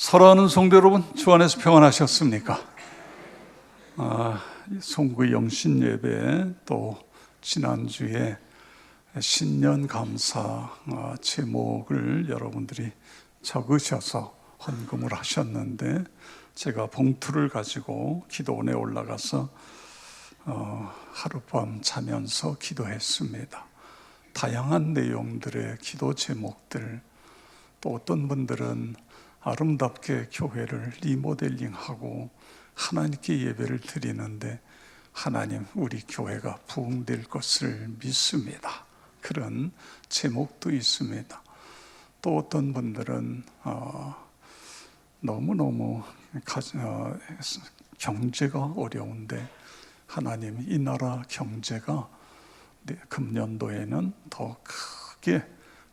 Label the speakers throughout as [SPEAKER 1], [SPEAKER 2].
[SPEAKER 1] 사랑하는 성도 여러분, 주 안에서 평안하셨습니까? 송구 영신 예배, 또 지난주에 신년 감사 제목을 여러분들이 적으셔서 헌금을 하셨는데, 제가 봉투를 가지고 기도원에 올라가서 하룻밤 자면서 기도했습니다. 다양한 내용들의 기도 제목들, 또 어떤 분들은 아름답게 교회를 리모델링하고 하나님께 예배를 드리는데, 하나님, 우리 교회가 부흥될 것을 믿습니다, 그런 제목도 있습니다. 또 어떤 분들은 너무너무 경제가 어려운데, 하나님, 이 나라 경제가 금년도에는 더 크게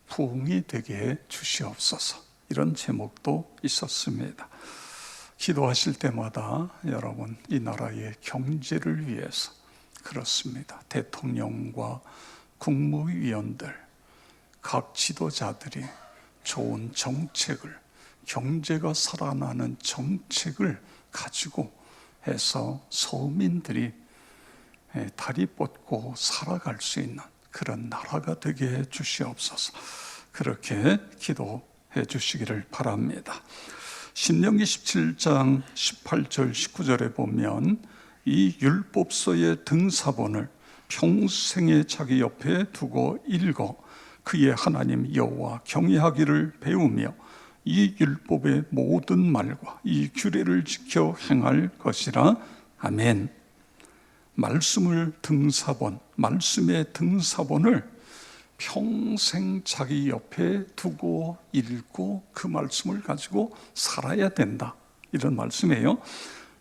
[SPEAKER 1] 부흥이 되게 해 주시옵소서, 이런 제목도 있었습니다. 기도하실 때마다 여러분, 이 나라의 경제를 위해서, 그렇습니다, 대통령과 국무위원들, 각 지도자들이 좋은 정책을, 경제가 살아나는 정책을 가지고 해서 서민들이 다리 뻗고 살아갈 수 있는 그런 나라가 되게 해 주시옵소서, 그렇게 기도해 주시기를 바랍니다. 신명기 17장 18절 19절에 보면, 이 율법서의 등사본을 평생에 자기 옆에 두고 읽어 그의 하나님 여호와 경외하기를 배우며 이 율법의 모든 말과 이 규례를 지켜 행할 것이라. 아멘. 말씀의 등사본을 평생 자기 옆에 두고 읽고 그 말씀을 가지고 살아야 된다, 이런 말씀이에요.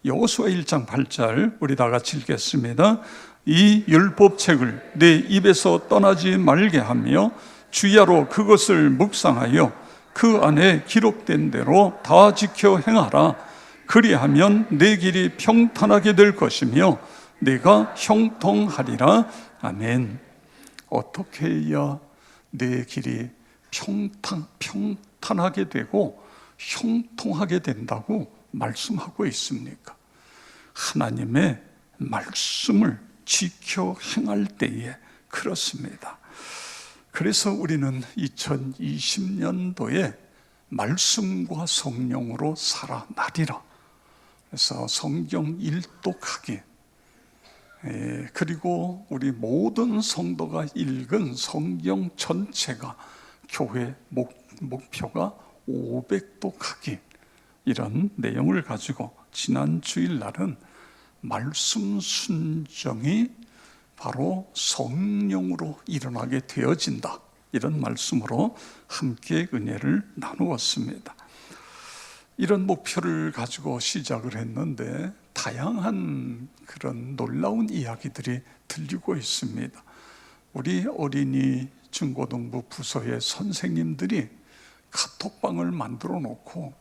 [SPEAKER 1] 여호수아 1장 8절 우리 다 같이 읽겠습니다. 이 율법책을 내 입에서 떠나지 말게 하며 주야로 그것을 묵상하여 그 안에 기록된 대로 다 지켜 행하라. 그리하면 내 길이 평탄하게 될 것이며 내가 형통하리라. 아멘. 어떻게 해야 내 길이 평탄하게 되고 형통하게 된다고 말씀하고 있습니까? 하나님의 말씀을 지켜 행할 때에 그렇습니다. 그래서 우리는 2020년도에 말씀과 성령으로 살아나리라. 그래서 성경 일독하기, 그리고 우리 모든 성도가 읽은 성경 전체가 교회 목표가 500독하기, 이런 내용을 가지고 지난 주일날은 말씀 순종이 바로 성령으로 일어나게 되어진다, 이런 말씀으로 함께 은혜를 나누었습니다. 이런 목표를 가지고 시작을 했는데 다양한 그런 놀라운 이야기들이 들리고 있습니다. 우리 어린이 중고등부 부서의 선생님들이 카톡방을 만들어 놓고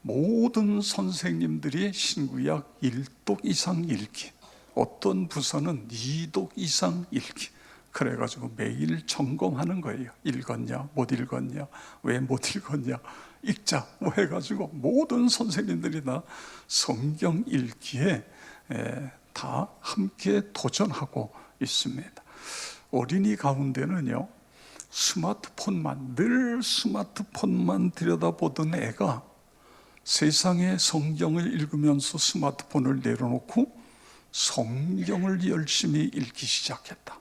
[SPEAKER 1] 모든 선생님들이 신구약 1독 이상 읽기, 어떤 부서는 2독 이상 읽기, 그래가지고 매일 점검하는 거예요. 읽었냐, 못 읽었냐, 왜 못 읽었냐, 읽자 뭐 해가지고 모든 선생님들이 다 성경 읽기에 다 함께 도전하고 있습니다. 어린이 가운데는요, 늘 스마트폰만 들여다보던 애가 세상의 성경을 읽으면서 스마트폰을 내려놓고 성경을 열심히 읽기 시작했다.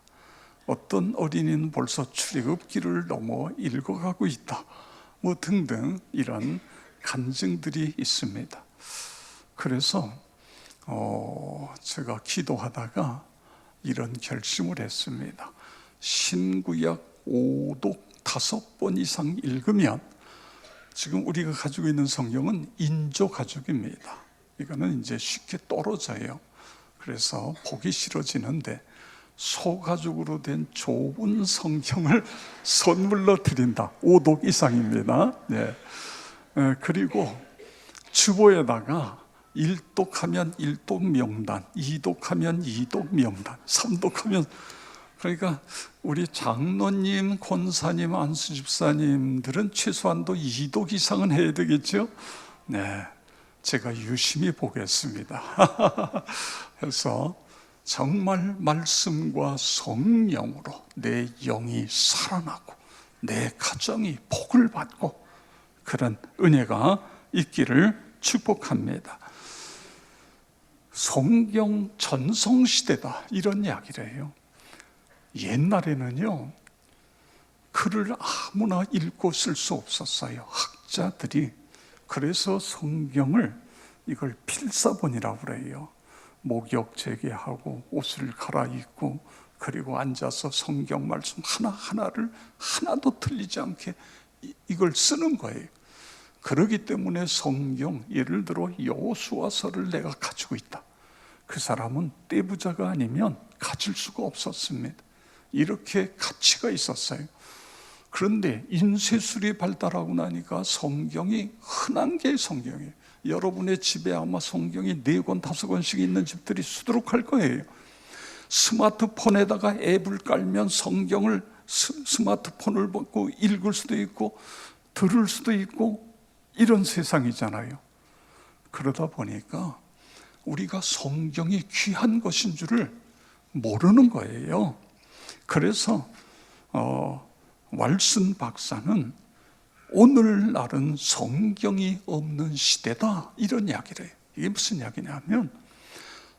[SPEAKER 1] 어떤 어린이는 벌써 출애굽기를 넘어 읽어가고 있다, 뭐 등등 이런 간증들이 있습니다. 그래서 제가 기도하다가 이런 결심을 했습니다. 신구약 5독 5번 이상 읽으면, 지금 우리가 가지고 있는 성경은 인조 가죽입니다. 이거는 이제 쉽게 떨어져요. 그래서 보기 싫어지는데 소가죽으로 된 좋은 성경을 선물로 드린다. 5독 이상입니다. 네. 그리고 주보에다가 1독하면 1독 명단, 2독하면 2독 명단, 3독하면, 그러니까 우리 장로님, 권사님, 안수집사님들은 최소한도 2독 이상은 해야 되겠죠. 네, 제가 유심히 보겠습니다. 그래서 정말 말씀과 성령으로 내 영이 살아나고 내 가정이 복을 받고 그런 은혜가 있기를 축복합니다. 성경 전성시대다 이런 이야기를 해요. 옛날에는요, 글을 아무나 읽고 쓸 수 없었어요. 학자들이. 그래서 성경을 이걸 필사본이라고 그래요. 목욕 재개하고 옷을 갈아입고 그리고 앉아서 성경 말씀 하나하나를 하나도 틀리지 않게 이걸 쓰는 거예요. 그렇기 때문에 성경, 예를 들어 여호수아서를 내가 가지고 있다. 그 사람은 떼부자가 아니면 가질 수가 없었습니다. 이렇게 가치가 있었어요. 그런데 인쇄술이 발달하고 나니까 성경이 흔한 게 성경이에요. 여러분의 집에 아마 성경이 4권, 5권씩 있는 집들이 수두룩할 거예요. 스마트폰에다가 앱을 깔면 성경을 스마트폰을 보고 읽을 수도 있고 들을 수도 있고 이런 세상이잖아요. 그러다 보니까 우리가 성경이 귀한 것인 줄을 모르는 거예요. 그래서 왈슨 박사는 오늘날은 성경이 없는 시대다 이런 이야기를 해요. 이게 무슨 이야기냐면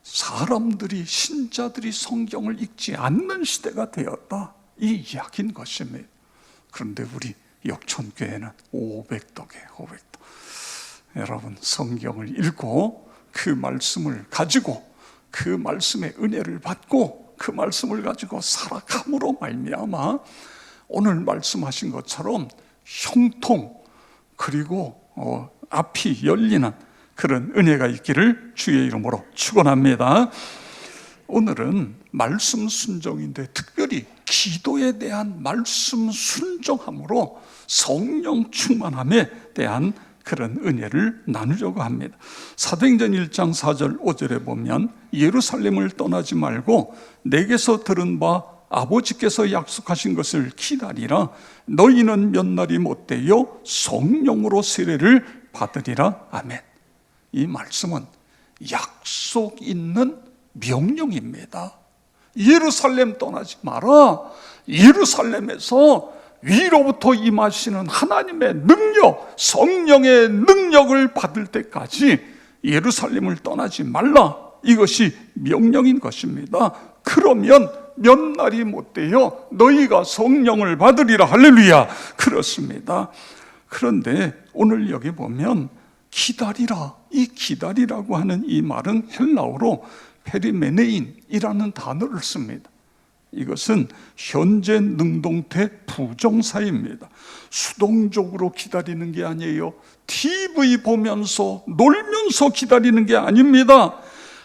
[SPEAKER 1] 사람들이, 신자들이 성경을 읽지 않는 시대가 되었다 이 이야기인 것입니다. 그런데 우리 역천교회는 500독이에요. 500독. 여러분, 성경을 읽고 그 말씀을 가지고 그 말씀의 은혜를 받고 그 말씀을 가지고 살아감으로 말미암아 오늘 말씀하신 것처럼 형통 그리고 앞이 열리는 그런 은혜가 있기를 주의 이름으로 축원합니다. 오늘은 말씀 순종인데 특별히 기도에 대한 말씀 순종함으로 성령 충만함에 대한 그런 은혜를 나누려고 합니다. 사도행전 1장 4절 5절에 보면 예루살렘을 떠나지 말고 내게서 들은 바 아버지께서 약속하신 것을 기다리라. 너희는 몇 날이 못되어 성령으로 세례를 받으리라. 아멘. 이 말씀은 약속 있는 명령입니다. 예루살렘 떠나지 마라. 예루살렘에서 위로부터 임하시는 하나님의 능력, 성령의 능력을 받을 때까지 예루살렘을 떠나지 말라. 이것이 명령인 것입니다. 그러면 몇 날이 못되어 너희가 성령을 받으리라. 할렐루야. 그렇습니다. 그런데 오늘 여기 보면 기다리라. 이 기다리라고 하는 이 말은 헬라어로 페리메네인이라는 단어를 씁니다. 이것은 현재 능동태 부정사입니다. 수동적으로 기다리는 게 아니에요. TV 보면서 놀면서 기다리는 게 아닙니다.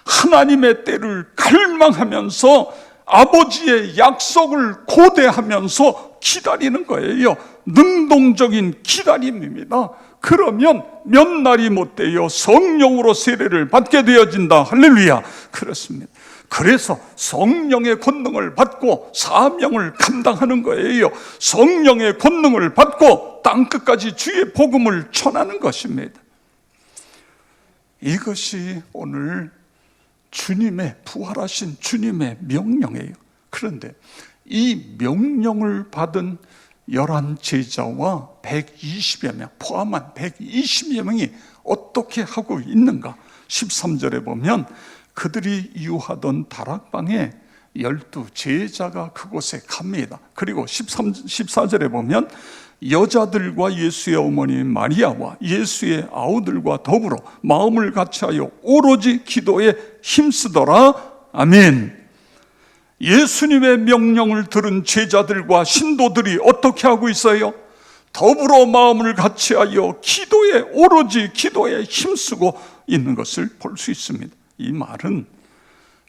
[SPEAKER 1] 하나님의 때를 갈망하면서 아버지의 약속을 고대하면서 기다리는 거예요. 능동적인 기다림입니다. 그러면 몇 날이 못되어 성령으로 세례를 받게 되어진다. 할렐루야. 그렇습니다. 그래서 성령의 권능을 받고 사명을 감당하는 거예요. 성령의 권능을 받고 땅끝까지 주의 복음을 전하는 것입니다. 이것이 오늘 주님의, 부활하신 주님의 명령이에요. 그런데 이 명령을 받은 11 제자와 120여 명, 포함한 120여 명이 어떻게 하고 있는가? 13절에 보면 그들이 이유하던 다락방에 12 제자가 그곳에 갑니다. 그리고 14절에 보면 여자들과 예수의 어머니 마리아와 예수의 아우들과 더불어 마음을 같이하여 오로지 기도에 힘쓰더라. 아멘. 예수님의 명령을 들은 제자들과 신도들이 어떻게 하고 있어요? 더불어 마음을 같이하여 기도에, 오로지 기도에 힘쓰고 있는 것을 볼 수 있습니다. 이 말은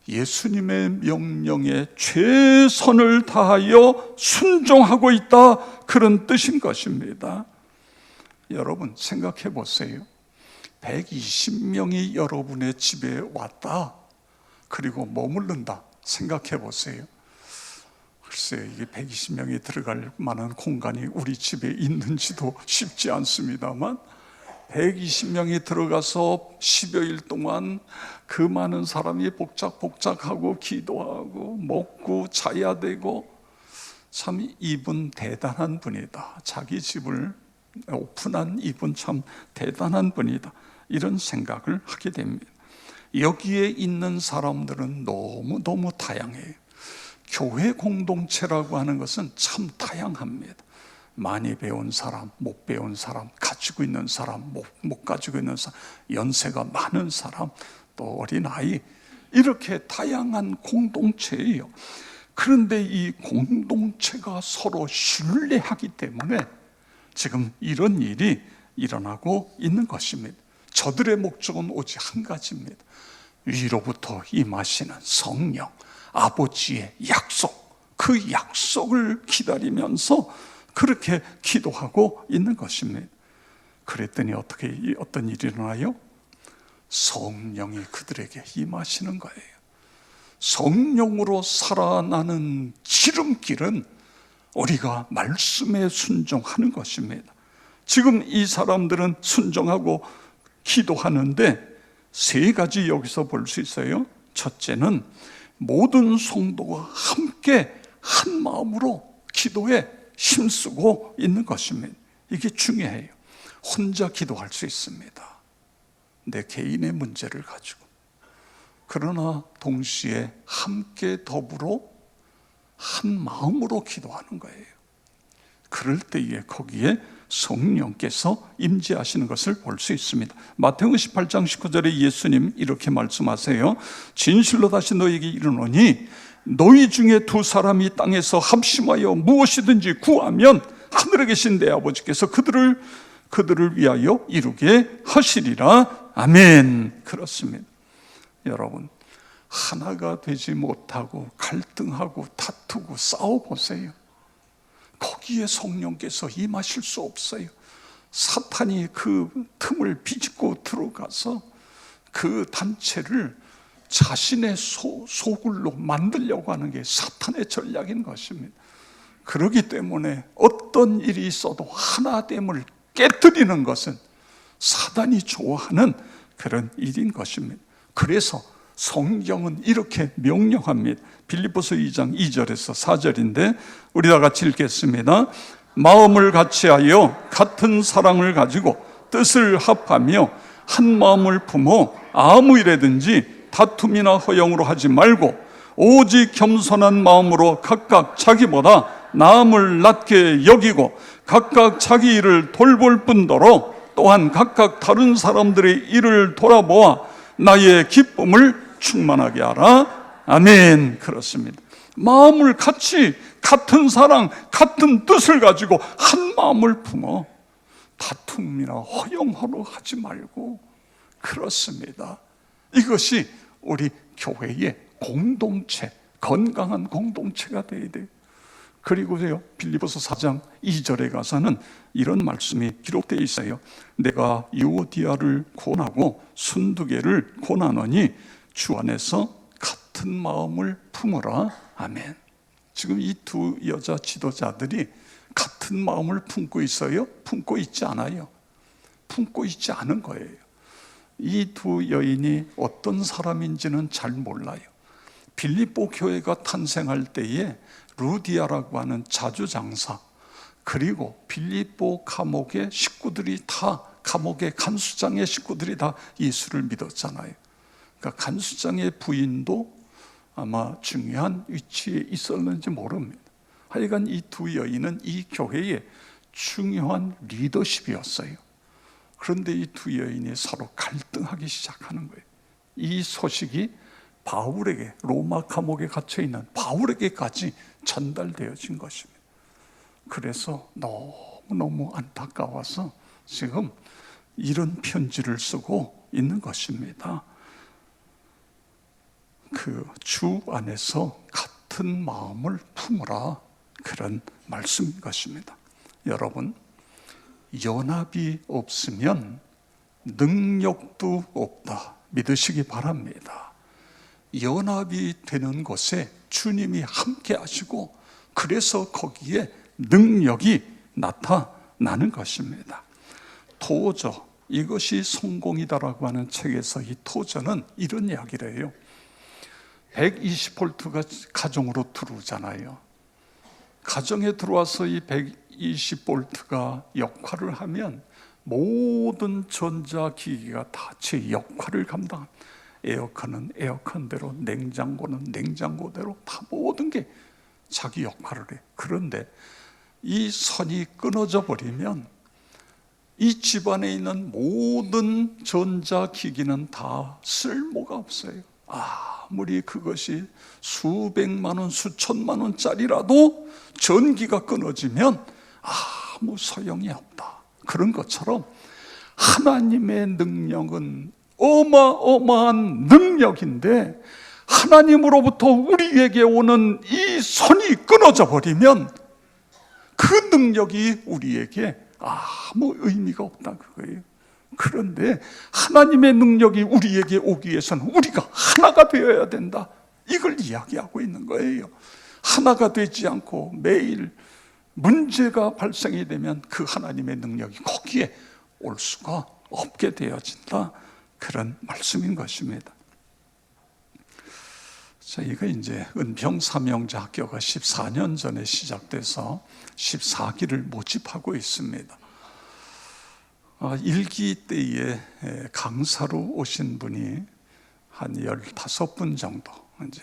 [SPEAKER 1] 예수님의 명령에 최선을 다하여 순종하고 있다, 그런 뜻인 것입니다. 여러분 생각해 보세요. 120명이 여러분의 집에 왔다, 그리고 머무른다. 생각해 보세요. 글쎄, 이게 120명이 들어갈 만한 공간이 우리 집에 있는지도 쉽지 않습니다만 120명이 들어가서 10여일 동안 그 많은 사람이 복작복작하고 기도하고 먹고 자야 되고, 참 이분 대단한 분이다. 자기 집을 오픈한 이분 참 대단한 분이다. 이런 생각을 하게 됩니다. 여기에 있는 사람들은 너무너무 다양해요. 교회 공동체라고 하는 것은 참 다양합니다. 많이 배운 사람, 못 배운 사람, 가지고 있는 사람, 못 가지고 있는 사람, 연세가 많은 사람, 또 어린아이, 이렇게 다양한 공동체예요. 그런데 이 공동체가 서로 신뢰하기 때문에 지금 이런 일이 일어나고 있는 것입니다. 저들의 목적은 오직 한 가지입니다. 위로부터 임하시는 성령, 아버지의 약속, 그 약속을 기다리면서 그렇게 기도하고 있는 것입니다. 그랬더니 어떤 일이 일어나요? 성령이 그들에게 임하시는 거예요. 성령으로 살아나는 지름길은 우리가 말씀에 순종하는 것입니다. 지금 이 사람들은 순종하고 기도하는데 세 가지 여기서 볼 수 있어요. 첫째는 모든 성도가 함께 한 마음으로 기도에 힘쓰고 있는 것입니다. 이게 중요해요. 혼자 기도할 수 있습니다. 내 개인의 문제를 가지고. 그러나 동시에 함께 더불어 한 마음으로 기도하는 거예요. 그럴 때에 거기에 성령께서 임재하시는 것을 볼 수 있습니다. 마태복음 18장 19절에 예수님 이렇게 말씀하세요. 진실로 다시 너희에게 이르노니 너희 중에 두 사람이 땅에서 합심하여 무엇이든지 구하면 하늘에 계신 내 아버지께서 그들을 위하여 이루게 하시리라. 아멘. 그렇습니다. 여러분, 하나가 되지 못하고 갈등하고 다투고 싸워보세요. 거기에 성령께서 임하실 수 없어요. 사탄이 그 틈을 비집고 들어가서 그 단체를 자신의 소굴로 만들려고 하는 게 사탄의 전략인 것입니다. 그렇기 때문에 어떤 일이 있어도 하나됨을 깨뜨리는 것은 사단이 좋아하는 그런 일인 것입니다. 그래서 성경은 이렇게 명령합니다. 빌립보서 2장 2절에서 4절인데 우리 다 같이 읽겠습니다. 마음을 같이하여 같은 사랑을 가지고 뜻을 합하며 한 마음을 품어 아무 일에든지 다툼이나 허영으로 하지 말고 오직 겸손한 마음으로 각각 자기보다 남을 낮게 여기고 각각 자기 일을 돌볼 뿐더러 또한 각각 다른 사람들의 일을 돌아보아 나의 기쁨을 충만하게 하라. 아멘. 그렇습니다. 마음을 같이 같은 사랑, 같은 뜻을 가지고 한 마음을 품어 다툼이나 허영으로 하지 말고. 그렇습니다. 이것이 우리 교회의 공동체, 건강한 공동체가 되어야 돼요. 그리고요, 빌립보서 4장 2절에 가서는 이런 말씀이 기록되어 있어요. 내가 유오디아를 권하고 순두개를 권하노니 주 안에서 같은 마음을 품으라. 아멘. 지금 이 두 여자 지도자들이 같은 마음을 품고 있어요? 품고 있지 않아요. 품고 있지 않은 거예요. 이 두 여인이 어떤 사람인지는 잘 몰라요. 빌립보 교회가 탄생할 때에 루디아라고 하는 자주장사, 그리고 빌립보 감옥의 식구들이 다, 감옥의 간수장의 식구들이 다 예수를 믿었잖아요. 그러니까 간수장의 부인도 아마 중요한 위치에 있었는지 모릅니다. 하여간 이 두 여인은 이 교회의 중요한 리더십이었어요. 그런데 이 두 여인이 서로 갈등하기 시작하는 거예요. 이 소식이 바울에게, 로마 감옥에 갇혀있는 바울에게까지 전달되어진 것입니다. 그래서 너무너무 안타까워서 지금 이런 편지를 쓰고 있는 것입니다. 그 주 안에서 같은 마음을 품으라, 그런 말씀인 것입니다. 여러분, 연합이 없으면 능력도 없다 믿으시기 바랍니다. 연합이 되는 곳에 주님이 함께 하시고 그래서 거기에 능력이 나타나는 것입니다. 도저, 이것이 성공이다라고 하는 책에서 이 토저는 이런 이야기를 해요. 120볼트가 가정으로 들어오잖아요. 가정에 들어와서 이 120볼트가 역할을 하면 모든 전자기기가 다 제 역할을 감당합니다. 에어컨은 에어컨대로, 냉장고는 냉장고대로 다 모든 게 자기 역할을 해요. 그런데 이 선이 끊어져 버리면 이 집안에 있는 모든 전자기기는 다 쓸모가 없어요. 아무리 그것이 수백만 원, 수천만 원짜리라도 전기가 끊어지면 아무 소용이 없다. 그런 것처럼 하나님의 능력은 어마어마한 능력인데 하나님으로부터 우리에게 오는 이 선이 끊어져 버리면 그 능력이 우리에게 아무 의미가 없다 그거예요. 그런데 하나님의 능력이 우리에게 오기 위해서는 우리가 하나가 되어야 된다, 이걸 이야기하고 있는 거예요. 하나가 되지 않고 매일 문제가 발생이 되면 그 하나님의 능력이 거기에 올 수가 없게 되어진다, 그런 말씀인 것입니다. 저희가 이제 은평삼형제 학교가 14년 전에 시작돼서 14기를 모집하고 있습니다. 1기 때에 강사로 오신 분이 한 15분 정도, 이제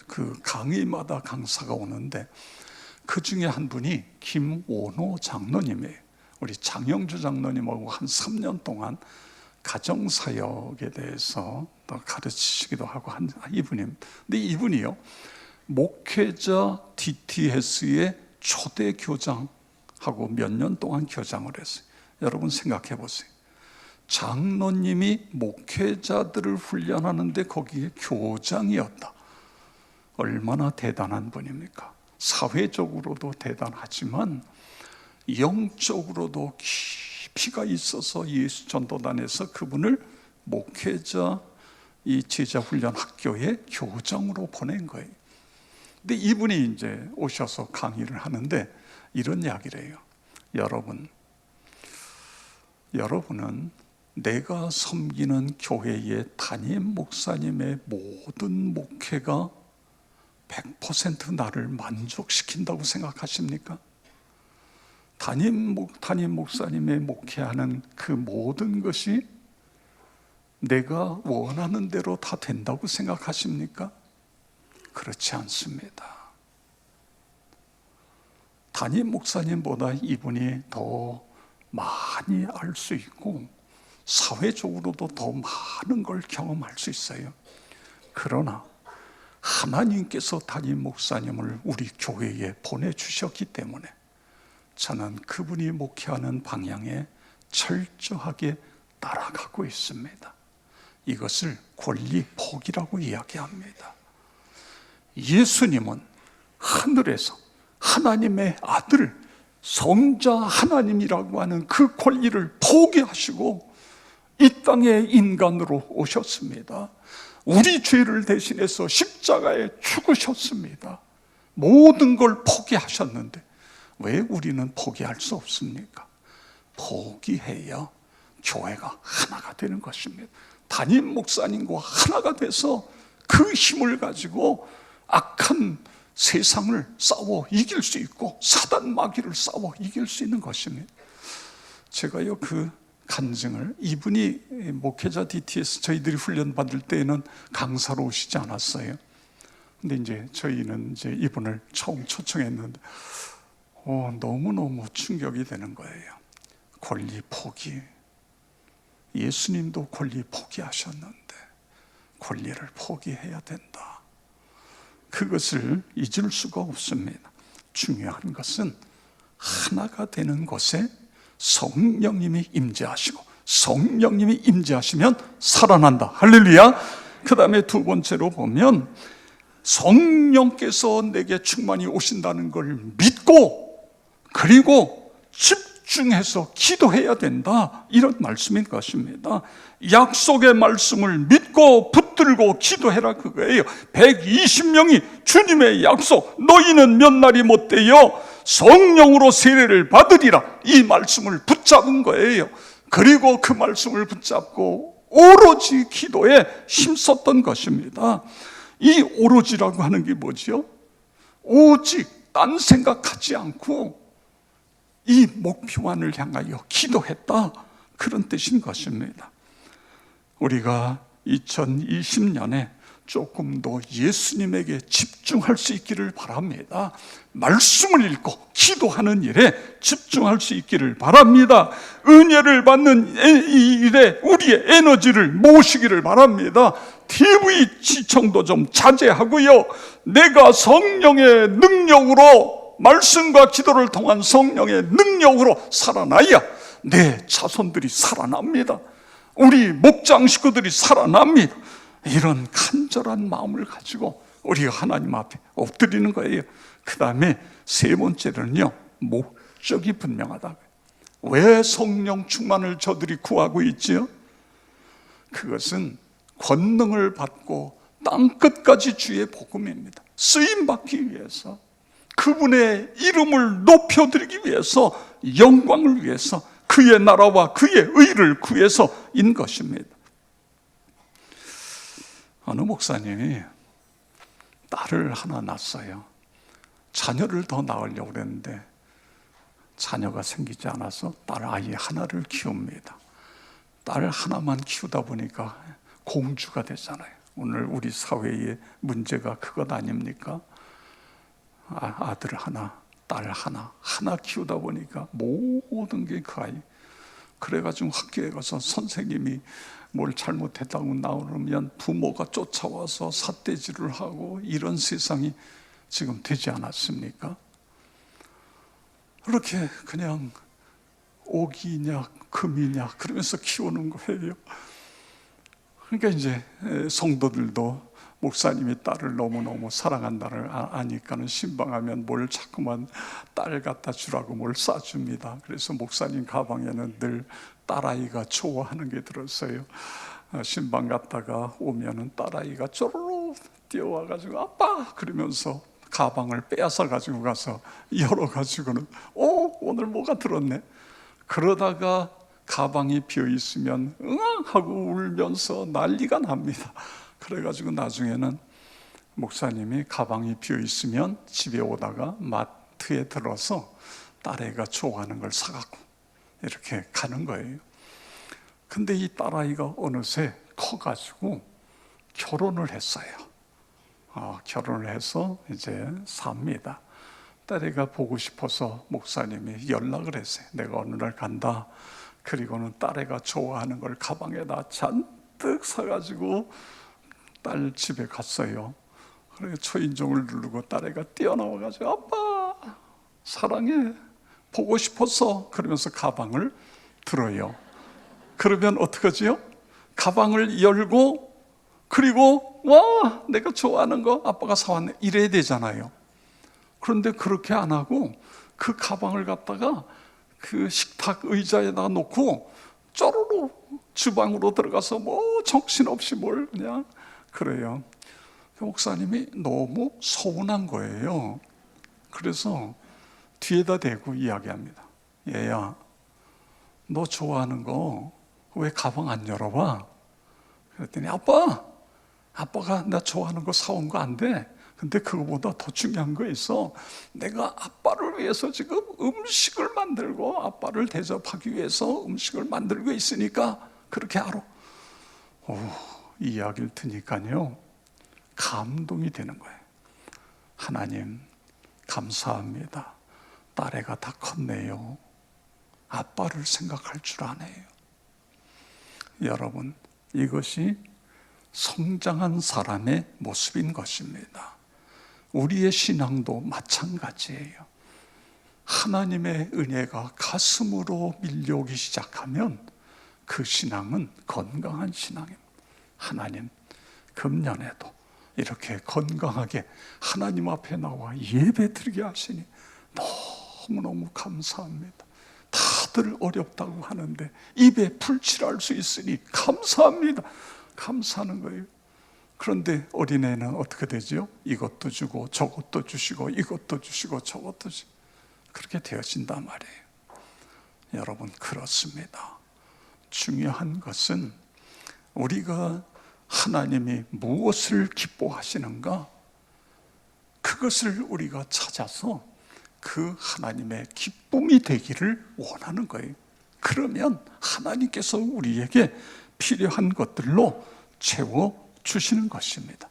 [SPEAKER 1] 그 강의마다 강사가 오는데 그 중에 한 분이 김원호 장로님이에요. 우리 장영주 장로님하고 한 3년 동안 가정사역에 대해서 또 가르치시기도 하고 한 이분입니다. 근데 이분이요, 목회자 DTS의 초대 교장하고 몇 년 동안 교장을 했어요. 여러분 생각해 보세요. 장로님이 목회자들을 훈련하는데 거기에 교장이었다. 얼마나 대단한 분입니까? 사회적으로도 대단하지만 영적으로도 깊이가 있어서 예수 전도단에서 그분을 목회자 이 제자 훈련 학교의 교장으로 보낸 거예요. 근데 이분이 이제 오셔서 강의를 하는데 이런 이야기를 해요. 여러분은 내가 섬기는 교회의 담임 목사님의 모든 목회가 100% 나를 만족시킨다고 생각하십니까? 담임 목사님의 목회하는 그 모든 것이 내가 원하는 대로 다 된다고 생각하십니까? 그렇지 않습니다. 담임 목사님보다 이분이 더 많이 알 수 있고 사회적으로도 더 많은 걸 경험할 수 있어요. 그러나 하나님께서 담임 목사님을 우리 교회에 보내주셨기 때문에 저는 그분이 목회하는 방향에 철저하게 따라가고 있습니다. 이것을 권리 포기라고 이야기합니다. 예수님은 하늘에서 하나님의 아들, 성자 하나님이라고 하는 그 권리를 포기하시고 이 땅에 인간으로 오셨습니다. 우리 죄를 대신해서 십자가에 죽으셨습니다. 모든 걸 포기하셨는데 왜 우리는 포기할 수 없습니까? 포기해야 교회가 하나가 되는 것입니다. 담임 목사님과 하나가 돼서 그 힘을 가지고 악한 세상을 싸워 이길 수 있고 사단 마귀를 싸워 이길 수 있는 것입니다. 제가요 그 간증을, 이분이 목회자 DTS 저희들이 훈련 받을 때에는 강사로 오시지 않았어요. 근데 이제 저희는 이제 이분을 처음 초청했는데 너무너무 충격이 되는 거예요. 권리 포기. 예수님도 권리 포기하셨는데 권리를 포기해야 된다. 그것을 잊을 수가 없습니다. 중요한 것은 하나가 되는 곳에 성령님이 임재하시고 성령님이 임재하시면 살아난다. 할렐루야. 그 다음에 두 번째로 보면 성령께서 내게 충만히 오신다는 걸 믿고 그리고 집중해서 기도해야 된다, 이런 말씀인 것입니다. 약속의 말씀을 믿고 붙들고 기도해라 그거예요. 120명이 주님의 약속, 너희는 몇 날이 못되어 성령으로 세례를 받으리라, 이 말씀을 붙잡은 거예요. 그리고 그 말씀을 붙잡고 오로지 기도에 힘썼던 것입니다. 이 오로지라고 하는 게 뭐지요? 오직 딴 생각하지 않고 이 목표만을 향하여 기도했다, 그런 뜻인 것입니다. 우리가 2020년에 조금 더 예수님에게 집중할 수 있기를 바랍니다. 말씀을 읽고 기도하는 일에 집중할 수 있기를 바랍니다. 은혜를 받는 이 일에 우리의 에너지를 모으시기를 바랍니다. TV 시청도 좀 자제하고요, 내가 성령의 능력으로, 말씀과 기도를 통한 성령의 능력으로 살아나야 내 자손들이 살아납니다. 우리 목장 식구들이 살아납니다. 이런 간절한 마음을 가지고 우리가 하나님 앞에 엎드리는 거예요. 그 다음에 세 번째는요, 목적이 분명하다. 왜 성령 충만을 저들이 구하고 있지요? 그것은 권능을 받고 땅끝까지 주의 복음입니다. 쓰임받기 위해서, 그분의 이름을 높여드리기 위해서, 영광을 위해서, 그의 나라와 그의 의를 구해서인 것입니다. 어느 목사님이 딸을 하나 낳았어요. 자녀를 더 낳으려고 그랬는데 자녀가 생기지 않아서 딸 아이 하나를 키웁니다. 딸 하나만 키우다 보니까 공주가 됐잖아요. 오늘 우리 사회의 문제가 그것 아닙니까? 아들 하나, 딸 하나 키우다 보니까 모든 게 그 아이. 그래가지고 학교에 가서 선생님이 뭘 잘못했다고 나오면 부모가 쫓아와서 삿대질을 하고, 이런 세상이 지금 되지 않았습니까? 그렇게 그냥 옥이냐 금이냐 그러면서 키우는 거예요. 그러니까 이제 성도들도 목사님이 딸을 너무너무 사랑한다를 아니까는 신방하면 뭘 자꾸만 딸 갖다 주라고 뭘 싸줍니다. 그래서 목사님 가방에는 늘 딸아이가 좋아하는 게 들었어요. 신방 갔다가 오면은 딸아이가 쪼르르 뛰어와가지고 아빠 그러면서 가방을 빼앗아 가지고 가서 열어가지고는 오늘 뭐가 들었네. 그러다가 가방이 비어 있으면 응앙 하고 울면서 난리가 납니다. 그래가지고 나중에는 목사님이 가방이 비어 있으면 집에 오다가 마트에 들어서 딸애가 좋아하는 걸 사갖고 이렇게 가는 거예요. 근데 이 딸아이가 어느새 커가지고 결혼을 했어요. 결혼을 해서 이제 삽니다. 딸애가 보고 싶어서 목사님이 연락을 했어요. 내가 어느 날 간다. 그리고는 딸애가 좋아하는 걸 가방에다 잔뜩 사가지고 딸 집에 갔어요. 그래서 초인종을 누르고 딸애가 뛰어나와가지고 아빠 사랑해, 보고 싶어서, 그러면서 가방을 들어요. 그러면 어떡하지요? 가방을 열고 그리고 와 내가 좋아하는 거 아빠가 사왔네 이래야 되잖아요. 그런데 그렇게 안 하고 그 가방을 갖다가 그 식탁 의자에다 놓고 쪼르르 주방으로 들어가서 뭐 정신없이 뭘 그냥 그래요. 그 목사님이 너무 서운한 거예요. 그래서 뒤에다 대고 이야기합니다. 얘야, 너 좋아하는 거 왜 가방 안 열어봐? 그랬더니 아빠가 나 좋아하는 거 사온 거 안 돼. 근데 그거보다 더 중요한 거 있어. 내가 아빠를 위해서 지금 음식을 만들고 아빠를 대접하기 위해서 음식을 만들고 있으니까 그렇게 알아. 이 이야기를 듣니까요 감동이 되는 거예요. 하나님 감사합니다. 딸애가 다 컸네요. 아빠를 생각할 줄 아네요. 여러분, 이것이 성장한 사람의 모습인 것입니다. 우리의 신앙도 마찬가지예요. 하나님의 은혜가 가슴으로 밀려오기 시작하면 그 신앙은 건강한 신앙입니다. 하나님, 금년에도 이렇게 건강하게 하나님 앞에 나와 예배 드리게 하시니 너무너무 감사합니다. 다들 어렵다고 하는데 입에 풀칠할 수 있으니 감사합니다. 감사하는 거예요. 그런데 어린애는 어떻게 되죠? 이것도 주고 저것도 주시고 이것도 주시고 저것도 주시고 그렇게 되어진단 말이에요. 여러분, 그렇습니다. 중요한 것은 우리가 하나님이 무엇을 기뻐하시는가, 그것을 우리가 찾아서 그 하나님의 기쁨이 되기를 원하는 거예요. 그러면 하나님께서 우리에게 필요한 것들로 채워주시는 것입니다.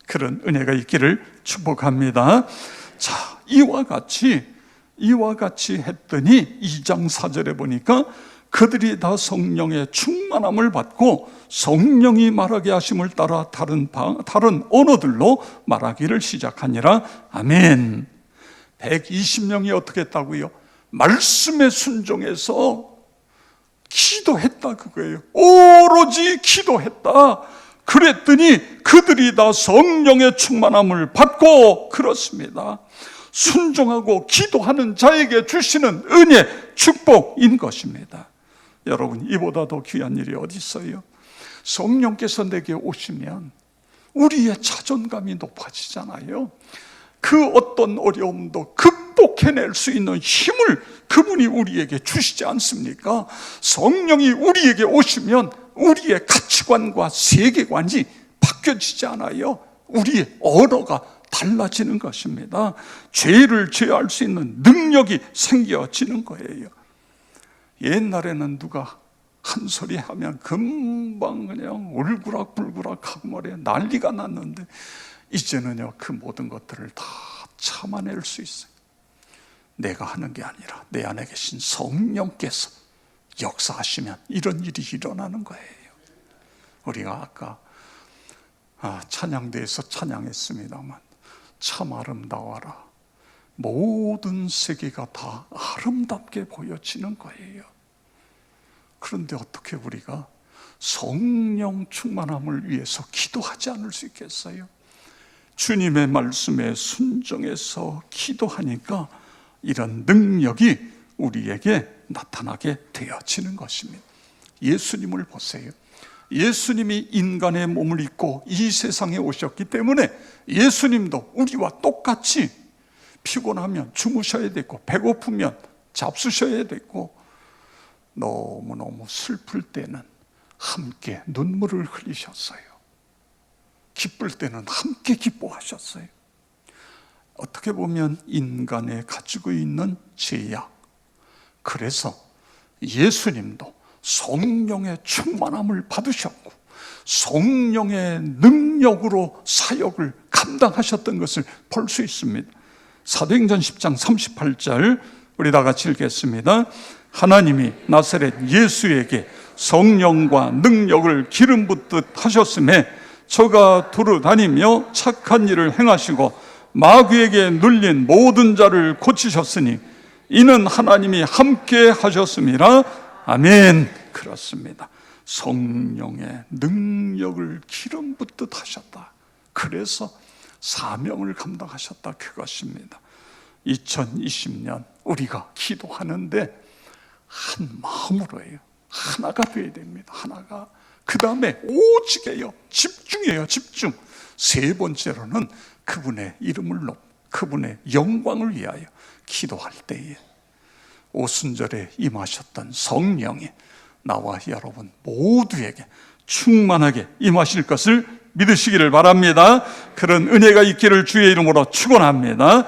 [SPEAKER 1] 그런 은혜가 있기를 축복합니다. 자, 이와 같이 했더니 2장 4절에 보니까 그들이 다 성령의 충만함을 받고 성령이 말하게 하심을 따라 다른 언어들로 말하기를 시작하니라. 아멘. 120명이 어떻게 했다고요? 말씀에 순종해서 기도했다, 그거예요. 오로지 기도했다. 그랬더니 그들이 다 성령의 충만함을 받고, 그렇습니다. 순종하고 기도하는 자에게 주시는 은혜, 축복인 것입니다. 여러분, 이보다 더 귀한 일이 어디 있어요? 성령께서 내게 오시면 우리의 자존감이 높아지잖아요. 그 어떤 어려움도 극복해낼 수 있는 힘을 그분이 우리에게 주시지 않습니까? 성령이 우리에게 오시면 우리의 가치관과 세계관이 바뀌어지지 않아요. 우리의 언어가 달라지는 것입니다. 죄를 제어할 수 있는 능력이 생겨지는 거예요. 옛날에는 누가 한 소리 하면 금방 그냥 울그락불그락하고 말이야 난리가 났는데, 이제는요 그 모든 것들을 다 참아낼 수 있어요. 내가 하는 게 아니라 내 안에 계신 성령께서 역사하시면 이런 일이 일어나는 거예요. 우리가 아까 찬양대에서 찬양했습니다만 참 아름다워라. 모든 세계가 다 아름답게 보여지는 거예요. 그런데 어떻게 우리가 성령 충만함을 위해서 기도하지 않을 수 있겠어요? 주님의 말씀에 순종해서 기도하니까 이런 능력이 우리에게 나타나게 되어지는 것입니다. 예수님을 보세요. 예수님이 인간의 몸을 입고 이 세상에 오셨기 때문에 예수님도 우리와 똑같이 피곤하면 주무셔야 되고, 배고프면 잡수셔야 되고, 너무너무 슬플 때는 함께 눈물을 흘리셨어요. 기쁠 때는 함께 기뻐하셨어요. 어떻게 보면 인간에 가지고 있는 죄악, 그래서 예수님도 성령의 충만함을 받으셨고 성령의 능력으로 사역을 감당하셨던 것을 볼 수 있습니다. 사도행전 10장 38절 우리 다 같이 읽겠습니다. 하나님이 나사렛 예수에게 성령과 능력을 기름 붓듯 하셨음에 저가 두루 다니며 착한 일을 행하시고 마귀에게 눌린 모든 자를 고치셨으니 이는 하나님이 함께 하셨음이라. 아멘. 그렇습니다. 성령의 능력을 기름 붓듯 하셨다. 그래서 사명을 감당하셨다, 그것입니다. 2020년 우리가 기도하는데 한 마음으로 해요. 하나가 되어야 됩니다. 하나가. 그 다음에 오직해요. 집중해요. 집중. 세 번째로는 그분의 이름을 그분의 영광을 위하여 기도할 때에 오순절에 임하셨던 성령이 나와 여러분 모두에게 충만하게 임하실 것을 믿으시기를 바랍니다. 그런 은혜가 있기를 주의 이름으로 축원합니다.